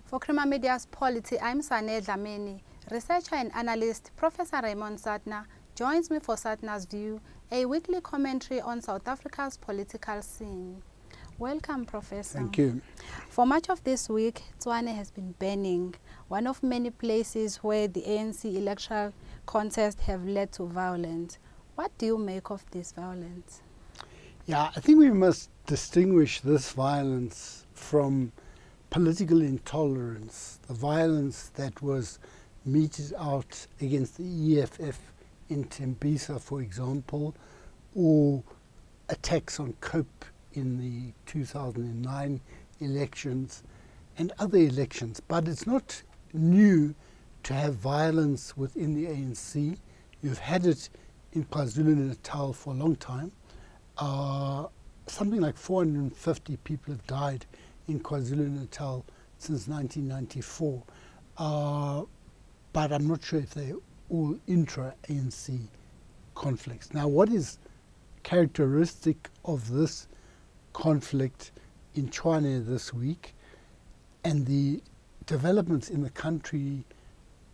For Crema Media's Polity, I'm Sane Dhlamini. Researcher and analyst Professor Raymond Suttner joins me for Suttner's View, a weekly commentary on South Africa's political scene. Welcome, Professor. Thank you. For much of this week, Tshwane has been burning, one of many places where the ANC electoral contests have led to violence. What do you make of this violence? Yeah, I think we must distinguish this violence from political intolerance, the violence that was meted out against the EFF in Tembisa, for example, or attacks on COPE in the 2009 elections and other elections. But it's not new to have violence within the ANC. You've had it in KwaZulu-Natal for a long time. Something like 450 people have died in KwaZulu-Natal since 1994. But I'm not sure if they're all intra-ANC conflicts. Now, what is characteristic of this conflict in Tshwane this week and the developments in the country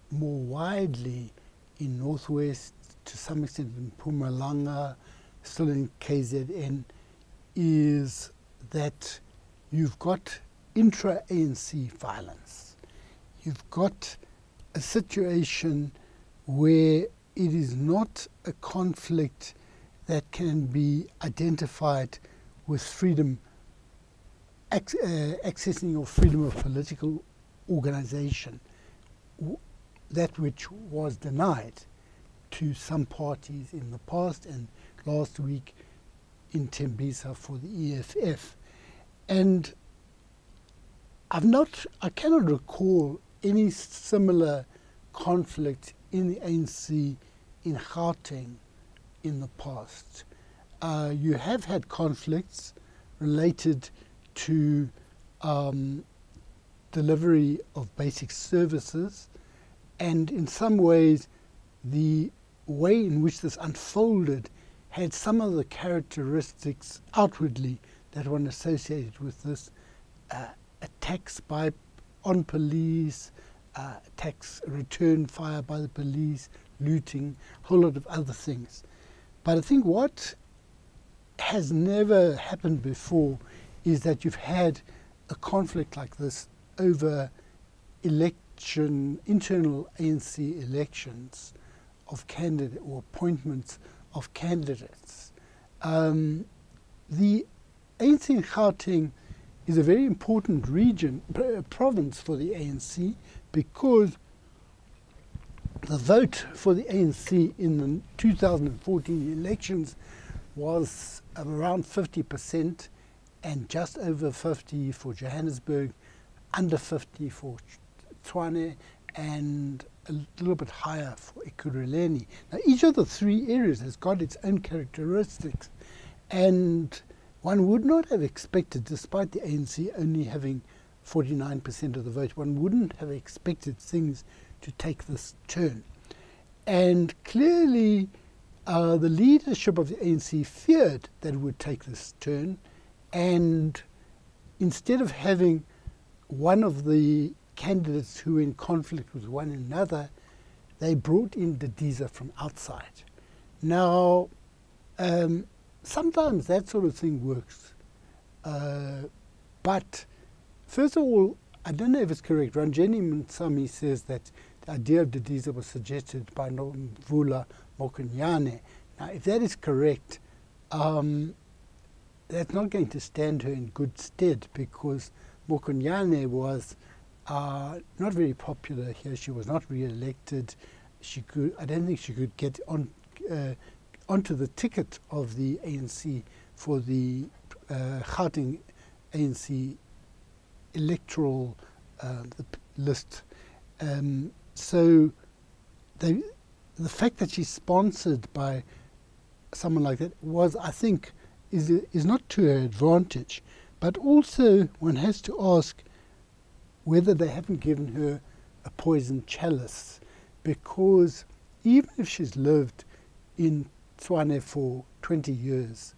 more widely in Northwest, to some extent in Mpumalanga, still in KZN, is that you've got intra-ANC violence. You've got a situation where it is not a conflict that can be identified with freedom, accessing your freedom of political organization, that which was denied to some parties in the past and last week in Tembisa for the EFF. And I cannot recall any similar conflict in the ANC in Gauteng in the past. You have had conflicts related to delivery of basic services, and in some ways the way in which this unfolded had some of the characteristics outwardly that one associated with this, attacks on police, attacks, return fire by the police, looting, a whole lot of other things. But I think what has never happened before is that you've had a conflict like this over internal ANC elections of candidate or appointments of candidates. The ANC in Gauteng is a very important province for the ANC, because the vote for the ANC in the 2014 elections was around 50% and just over 50 for Johannesburg, under 50 for Tshwane, and a little bit higher for Ekurhuleni. Now, each of the three areas has got its own characteristics, and one would not have expected, despite the ANC only having 49% of the vote, one wouldn't have expected things to take this turn. And clearly, the leadership of the ANC feared that it would take this turn, and instead of having one of the candidates who were in conflict with one another, they brought in Didiza from outside. Now, sometimes that sort of thing works. But first of all, I don't know if it's correct. Ranjeni Mtsami says that the idea of Didiza was suggested by Nomvula Mokonyane. Now, if that is correct, that's not going to stand her in good stead, because Mokonyane was not very popular here. She was not re-elected. I don't think she could get onto the ticket of the ANC for the Gauteng ANC electoral list. So the fact that she's sponsored by someone like that was, I think, is not to her advantage. But also one has to ask whether they haven't given her a poisoned chalice, because even if she's lived in Tshwane for 20 years,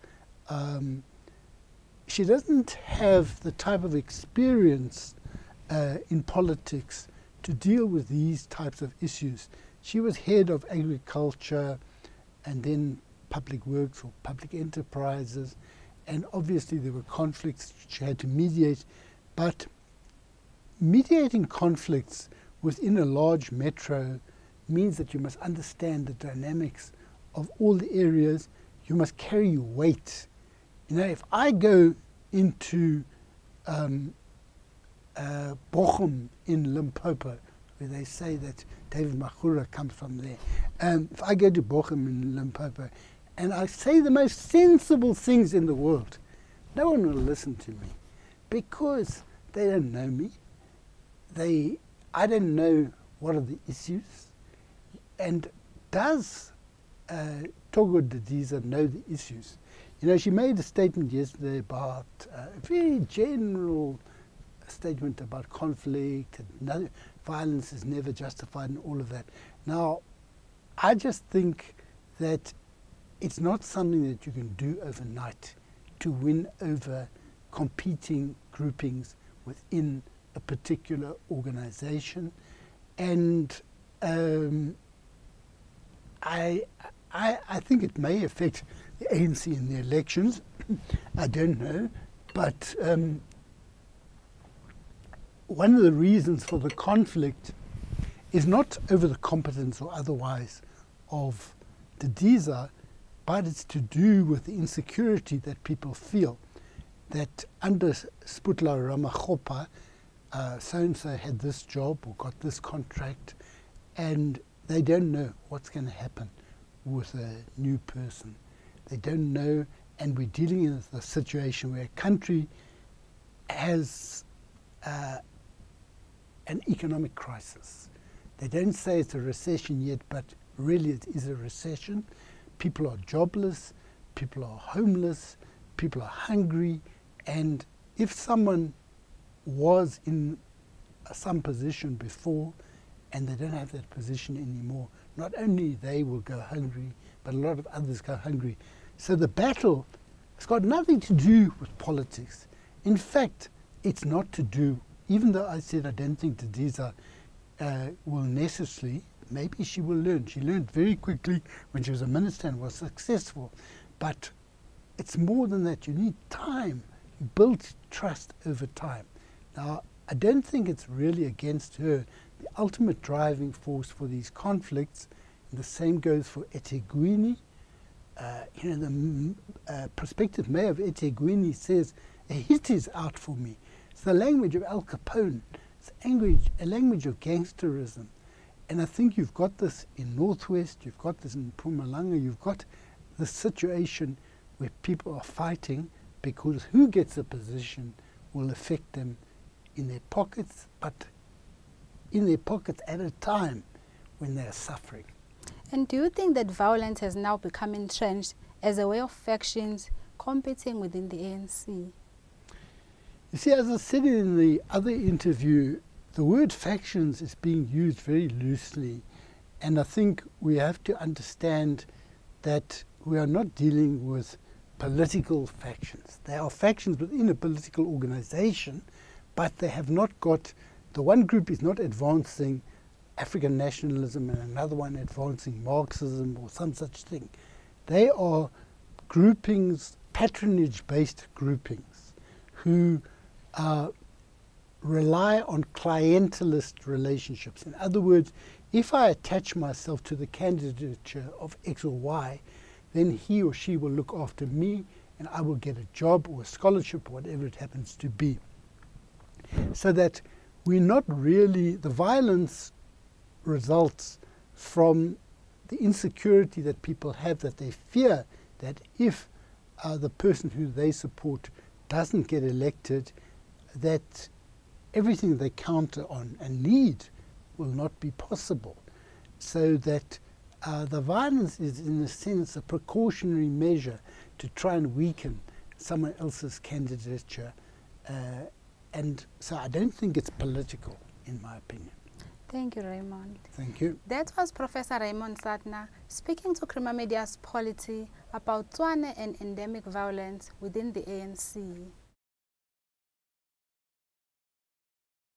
she doesn't have the type of experience in politics to deal with these types of issues. She was head of agriculture and then public works or public enterprises, and obviously there were conflicts she had to mediate, but mediating conflicts within a large metro means that you must understand the dynamics of all the areas. You must carry your weight. You know, if I go into Bochum in Limpopo, where they say that David Makhura comes from there, if I go to Bochum in Limpopo and I say the most sensible things in the world, no one will listen to me because they don't know me. I don't know what are the issues. And does Togo Didiza know the issues? You know, she made a statement yesterday about a very general statement about conflict, and violence is never justified and all of that. Now, I just think that it's not something that you can do overnight to win over competing groupings within a particular organization. And I think it may affect the ANC in the elections. I don't know. But one of the reasons for the conflict is not over the competence or otherwise of Didiza, but it's to do with the insecurity that people feel. That under Sputla Ramakgopa, so-and-so had this job or got this contract, and they don't know what's going to happen with a new person. They don't know, and we're dealing with a situation where a country has an economic crisis. They don't say it's a recession yet, but really it is a recession. People are jobless, people are homeless, people are hungry, and if someone was in some position before and they don't have that position anymore, not only they will go hungry, but a lot of others go hungry. So the battle has got nothing to do with politics. In fact, it's not to do, even though I said I don't think Didiza will necessarily, maybe she will learn. She learned very quickly when she was a minister and was successful. But it's more than that. You need time. You build trust over time. Now, I don't think it's really against her. The ultimate driving force for these conflicts, and the same goes for eThekwini. You know, the prospective mayor of eThekwini says, a hit is out for me. It's the language of Al Capone. It's a language of gangsterism. And I think you've got this in Northwest, you've got this in Mpumalanga, you've got this situation where people are fighting because who gets a position will affect them in their pockets, but in their pockets at a time when they're suffering. And do you think that violence has now become entrenched as a way of factions competing within the ANC? You see, as I said in the other interview, the word factions is being used very loosely, and I think we have to understand that we are not dealing with political factions. There are factions within a political organization, but they have not got, the one group is not advancing African nationalism and another one advancing Marxism or some such thing. They are groupings, patronage-based groupings, who rely on clientelist relationships. In other words, if I attach myself to the candidature of X or Y, then he or she will look after me and I will get a job or a scholarship or whatever it happens to be. So that we're not really, the violence results from the insecurity that people have, that they fear that if the person who they support doesn't get elected, that everything they counter on and need will not be possible. So that the violence is, in a sense, a precautionary measure to try and weaken someone else's candidature. And so I don't think it's political, in my opinion. Thank you, Raymond. Thank you. That was Professor Raymond Suttner speaking to Crema Media's Polity about Tshwane and endemic violence within the ANC.